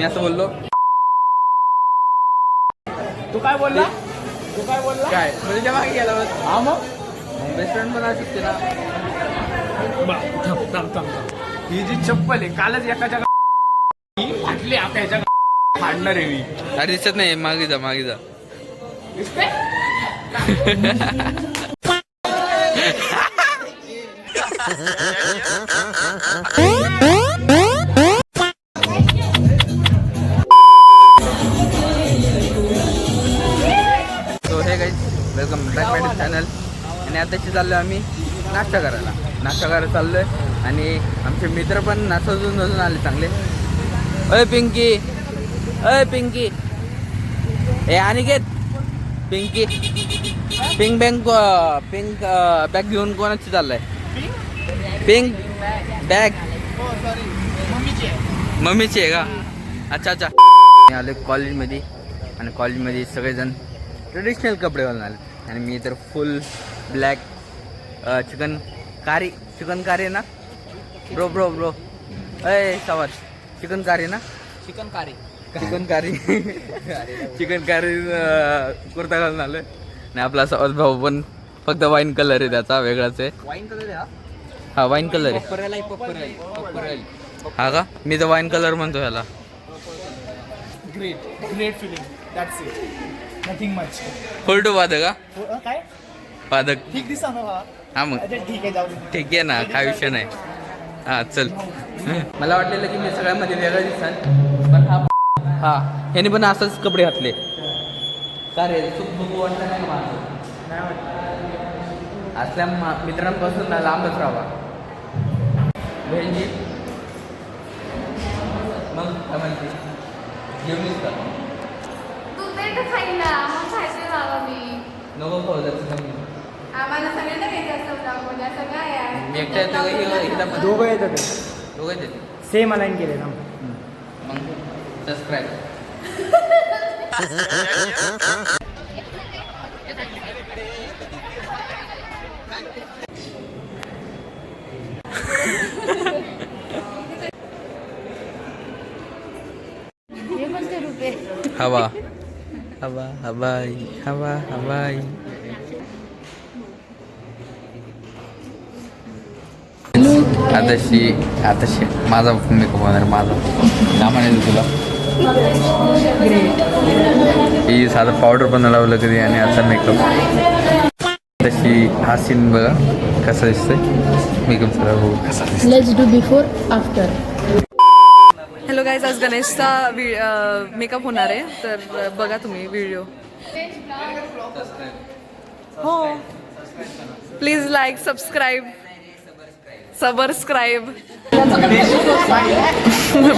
मी असं बोललो. तू काय बोलला? काय म्हणजे मागे गेला बस. हा मग बेस्ट फ्रेंड पण असू शकते ना. थांब. ही जी चप्पल आहे कालच एकाच्या फाटली आता ह्याच्या फाडणार आहे मी. अरे दिसत नाही. मागे जा. सो हे गाईज वेलकम बॅक माय चॅनल. आणि आताची चाललो आम्ही नाश्ता करायला चाललोय. आणि आमचे मित्र पण नाचून आले चांगले. अय पिंकी ए अनिकेत पिंक बॅग घेऊन कोणाची चाललाय? पिंक बॅग मम्मीची आहे का? अच्छा मी आले कॉलेजमध्ये. आणि कॉलेजमध्ये सगळेजण ट्रेडिशनल कपडे घालून आले. आणि मी तर फुल ब्लॅक चिकन कारी ना ब्रो अय सवार चिकन कारी कुर्ता घालून आलोय. आणि आपला सवाज भाऊ पण फक्त वाईन कलर आहे त्याचा, वेगळाच आहे. वाईन कलर आहे हा वाईन कलर आहे. हा का? मी तर वाईन कलर म्हणतो ह्याला. Great feeling that's it nothing much. फुलटू पादक का? काय पादक ठीक दिसा ना बा. हा मग अच्छा ठीक आहे जाऊ दे. ठीक आहे ना, काय विषय नाही. हा चल. मला वाटलेलं की मी सगळ्यामध्ये वेगळं दिसाल, पण हा ह्याने पण असंच कपडे घातले. का रे चूक बघू वाटलं नाही माझं? नाही वाटत. असल्या मित्रांपासून ना लांबच राहावा. बहिणजी मग काय म्हणते? जेवणीच का? तू ते तर खाईल ना, मग खायचं झालं मी. नको खाऊ जायचं कमी. आम्हाला सगळ्यांना घ्यायचं असतं ब्लॉगमध्ये, असं काय आहे? मी एकट्या येतो का एकदा पण? दोघं येतात दोघं येते. सेम अलाइन केले ना. मग सबस्क्राईब. हे कोणते रुपये? हवा हवाई. आताशी माझा मेकअप होणार. माझा का म्हणायचं तुला? ही साधं पावडर पण लावलं कधी आणि आता मेकअप. तशी हा सीन बघा कसा दिसतोय. मेकअप सगळं बघू कसा दिसतोय. Let's do before after. Hello guys, आज गणेशचा मेकअप होणार आहे, तर बघा तुम्ही व्हिडिओ. हो प्लीज लाईक सबस्क्राईब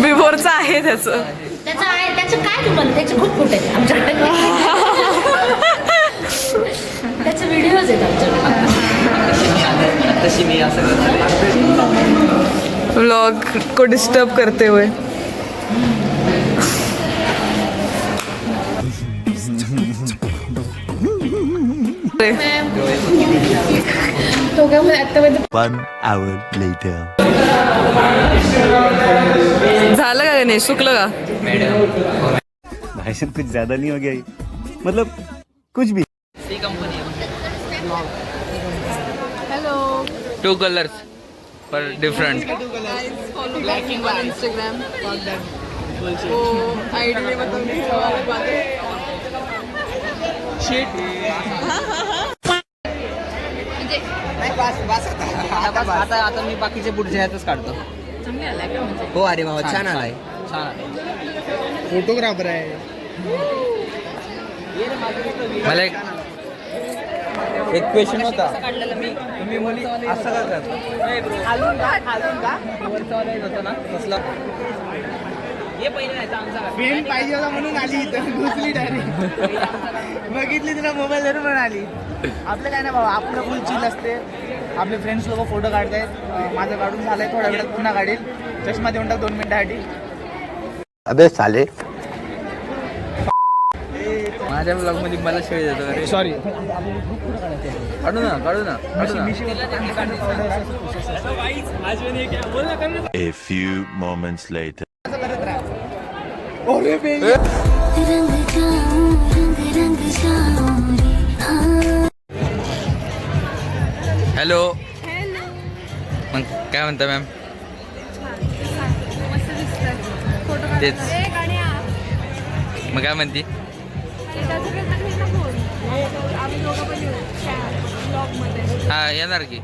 बिफोरचं आहे त्याचं. त्याचं काय तुम्हाला? त्याचे खूप फुट आहेत आमच्याकडे. त्याचे व्हिडिओज आहेत आमच्याकडे. व्लॉग को डिस्टर्ब करते हुए. One hour later. झालं का गणेश? सुकलं का? भाई साहब कुछ ज्यादा नहीं हो गया ये? मतलब कुछ भी. हॅलो. 2 colors पर डिफरंट. इंस्टाग्राम आता मी बाकीचे पुढचे ह्यातच काढतो. हो अरे बाबा छान आलाय. फोटोग्राफर आहे. मला एक क्वेश्चन होता. तुम्ही मुली असं का करता? पेन पाहिजे होता म्हणून आली इथं घुसली डायरेक्ट. बघितली तुला मोबाईल धरून पण आली. आपलं काय ना बाबा, आपलं फुल चिल असते. आपले फ्रेंड्स लोक फोटो काढतायत. माझं काढून झालंय, थोड्या वेळात पुन्हा काढील. चष्मा देऊन टाक 2 मिनिटासाठी. अबे साले. माझ्या ब्लॉग मध्ये मला शेळ देतो. अरे सॉरी. काढू ना. A few moments later. अरे बे हॅलो. मग काय म्हणता मॅम? तेच मग काय म्हणते? हा येणार की.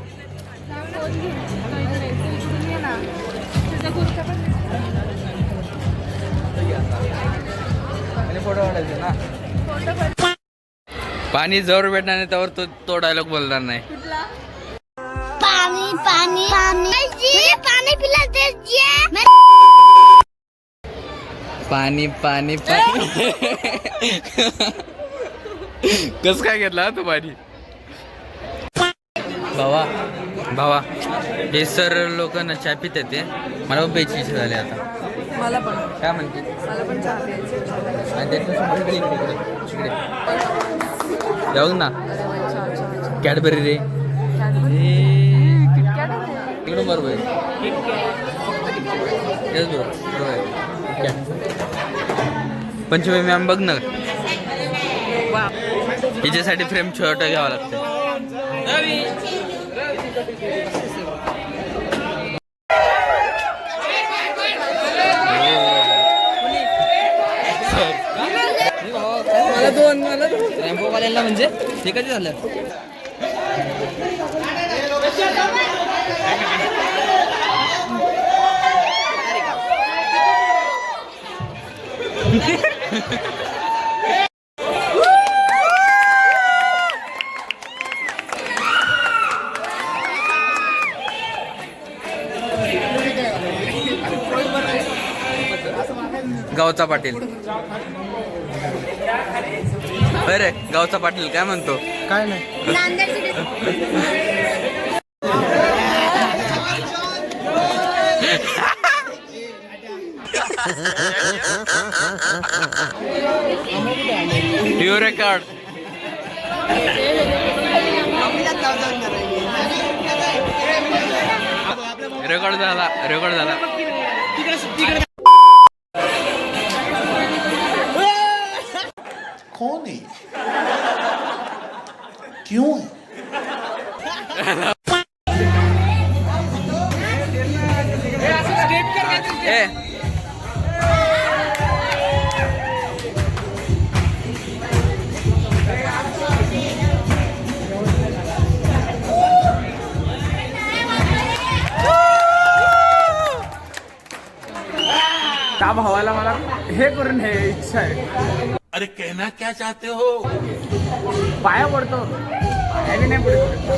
फोटो काढायचे ना. पाणी जवळ भेटणार नाही त्यावर तो डायलॉग बोलणार नाही. पानी पानी पानी पानी पिला दीजिए. पाणी पाणी पाणी. कस काय घेतला तू पाणी? भावा भावा हे सर लोक ना चहा पित येते. मला पण प्यायची इच्छा झाली आता. मला पण काय म्हणते? मला पण चहा प्यायची इच्छा झाली. आणि त्याच्यासमोर इकडे इकडे इकडे इकडे जाऊ ना. कॅडबरी रे तिकडून बरोबर आहे. तेच बरोबर आहे. पंचमी मॅम बघ ना. हिच्यासाठी फ्रेम छोटा घ्यावा लागतं. मला दोन रॅम्पोवाल्यांना म्हणजे हे कधी झालं? गावचा पाटील. अरे गावचा पाटील काय म्हणतो? काय नाही. You record. रेकॉर्ड झाला. रेकॉर्ड झाला. कौन है? क्यों है? ए त्या भावाला मला हे करून हे इच्छा आहे. अरे कहना क्या चाहते हो? पाया पडतो. पायाने नाही पडतो.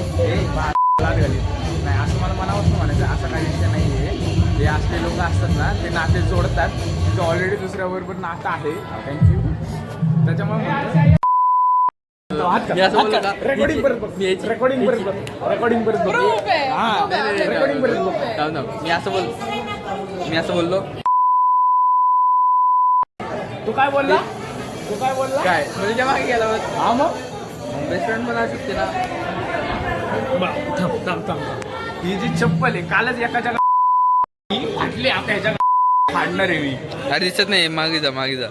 नाही असं मला मनापासून म्हणायचं. असं काही विषय नाही आहे. जे असले लोक असतात ना ते नाते जोडतात. तिचं ऑलरेडी दुसऱ्याबरोबर नातं आहे. थँक्यू. त्याच्यामुळे रेकॉर्डिंग परत बघ. रेकॉर्डिंग परत बघ. रेकॉर्डिंग परत बघ. हा रेकॉर्डिंग परत बघ. मी असं बोललो. तू काय बोलला? तू काय बोलला? काय मुलीच्या मागे गेला. हा मग बेस्ट फ्रेंड पण असू शकते ना. ही जी चप्पल आहे कालच एकाच्या फाटली. आता ह्याच्या फाडणार आहे मी. अरे दिसत नाही. मागे जा मागे जा.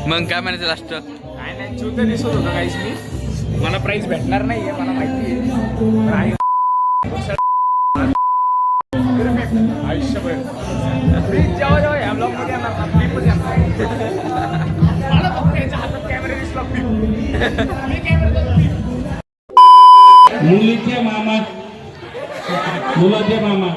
मग काय म्हणायचं लास्ट? काय नाही चूत दिसत होतं काहीच मी. मला प्राईज भेटणार नाहीये मला माहिती आहे. आयुष्यभर जेव्हा जेव्हा ह्या ब्लॉग मध्ये येणार ना क्लिपच येणार. मला फक्त याच्या हातात कॅमेरा दिसला मी कॅमेरा. मुलीचे मामा मुलाचे मामा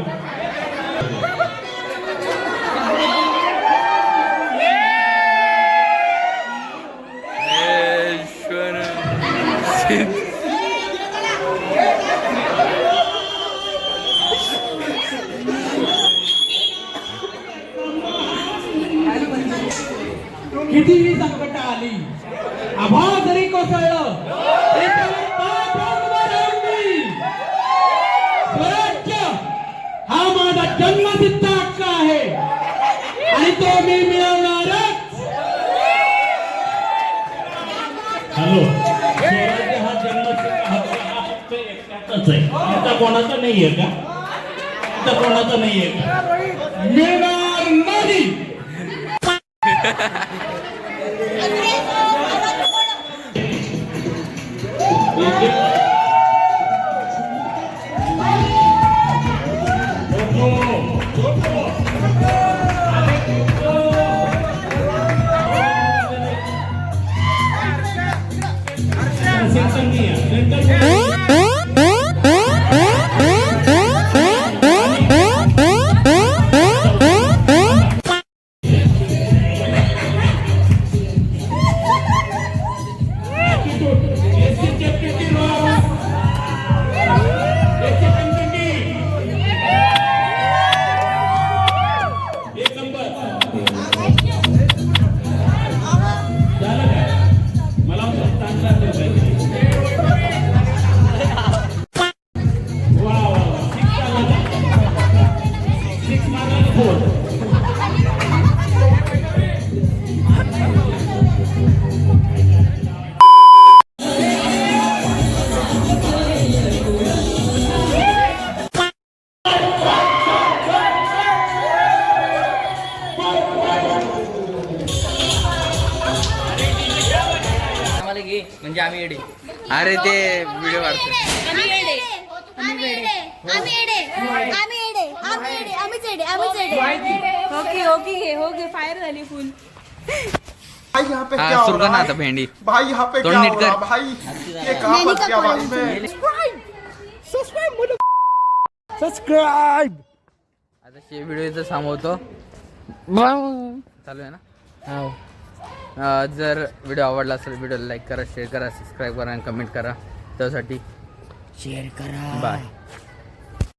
कितीही संकट आली, आभाळ जरी कोसळलं, त्याच्यावर पाय ठेवून उभं राहून मी. स्वराज्य हा माझा जन्मसिद्ध हक्क आहे आणि तो मी मिळवणारच. हॅलो, स्वराज्य हा जन्मसिद्ध हक्क हा फक्त एकट्याचाच आहे, आता कोणाचा नाहीये का? तर कोणाचं नाहीये मिळणार नाही. म्हणजे आम्ही येडे. अरे ते व्हिडिओ काढतो. फायर झाली फुल. भाई यहाँ पे हाँ, क्या हो सुरगन रहा आता है भेंडी. भाई यहाँ पे थोड़ा क्या नीट हो रहा कर. है भाई ये कहाँ फंस गया भाई मैं आता व्हिडिओ इथं थांबवतो. चालू आहे ना. जर व्हिडिओ आवडला असेल व्हिडिओला लाईक करा, शेअर करा, सबस्क्राईब करा आणि कमेंट करा. त्यासाठी शेअर करा. बाय.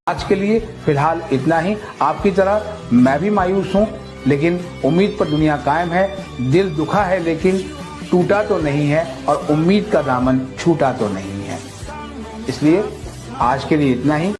आज के लिए फिलहाल इतना ही. आपकी तरह मैं भी मायूस हूँ, लेकिन उम्मीद पर दुनिया कायम है. दिल दुखा है लेकिन टूटा तो नहीं है, और उम्मीद का दामन छूटा तो नहीं है. इसलिए आज के लिए इतना ही.